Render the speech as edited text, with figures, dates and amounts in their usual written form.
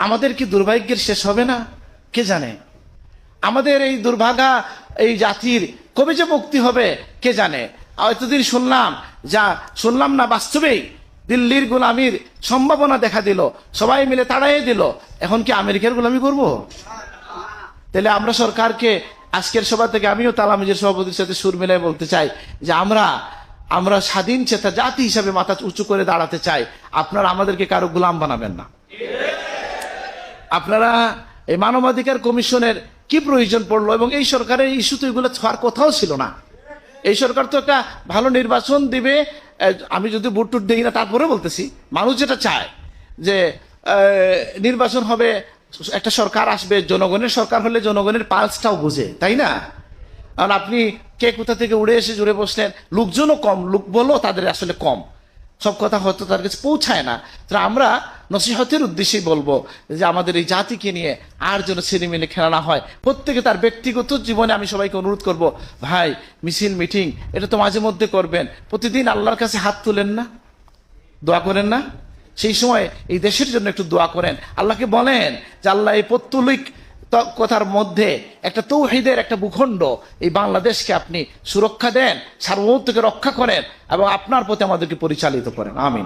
আমাদের কি দুর্ভাগ্যের শেষ হবে না? কে জানে? আমাদের এই দুর্ভাগা এই জাতির কবে যে মুক্তি হবে কে জানে? এতদিন শুনলাম না, বাস্তবেই দিল্লির গোলামির সম্ভাবনা দেখা দিল, সবাই মিলে তাড়াই দিল। এখন কি আমেরিকার গোলামি করব? তাহলে আমরা সরকারকে আজকের সভা থেকে, আমিও তালামিজের সভাপতির সাথে সুর মিলাই বলতে চাই যে আমরা স্বাধীন চেতা জাতি হিসাবে মাথা উঁচু করে দাঁড়াতে চাই। আপনারা আমাদেরকে কারো গোলাম বানাবেন না। আপনারা এই মানবাধিকার কমিশনের কি প্রয়োজন পড়লো? এবং এই সরকারের ইস্যু তো এগুলো হওয়ার কথাও ছিল না। এই সরকার তো একটা ভালো নির্বাচন দিবে। আমি যদি ভোট টুট দিই না, তারপরে বলতেছি মানুষ যেটা চায় যে নির্বাচন হবে, একটা সরকার আসবে, জনগণের সরকার হলে জনগণের পালসটাও বুঝে, তাই না? আর আপনি কে কোথা থেকে উড়ে এসে জুড়ে বসলেন, লোকজনও কম, লোক বলো তাদের আসলে কম, সব কথা হয়তো তার কাছে পৌঁছায় না। তো আমরা নসিহতের উদ্দেশ্যেই বলবো যে আমাদের এই জাতিকে নিয়ে আর যেন ছেলেমেলে খেলা না হয়। প্রত্যেকে তার ব্যক্তিগত জীবনে আমি সবাইকে অনুরোধ করব, ভাই মিছিল মিটিং এটা তো মাঝে মধ্যে করবেন, প্রতিদিন আল্লাহর কাছে হাত তুলেন না, দোয়া করেন না? সেই সময় এই দেশের জন্য একটু দোয়া করেন, আল্লাহকে বলেন যে আল্লাহ এই পৌত্তলিক কথার মধ্যে একটা তৌহিদের একটা ভূখণ্ড এই বাংলাদেশকে আপনি সুরক্ষা দেন, সার্বভৌমত্বকে রক্ষা করেন এবং আপনার প্রতি আমাদেরকে পরিচালিত করেন। আমিন।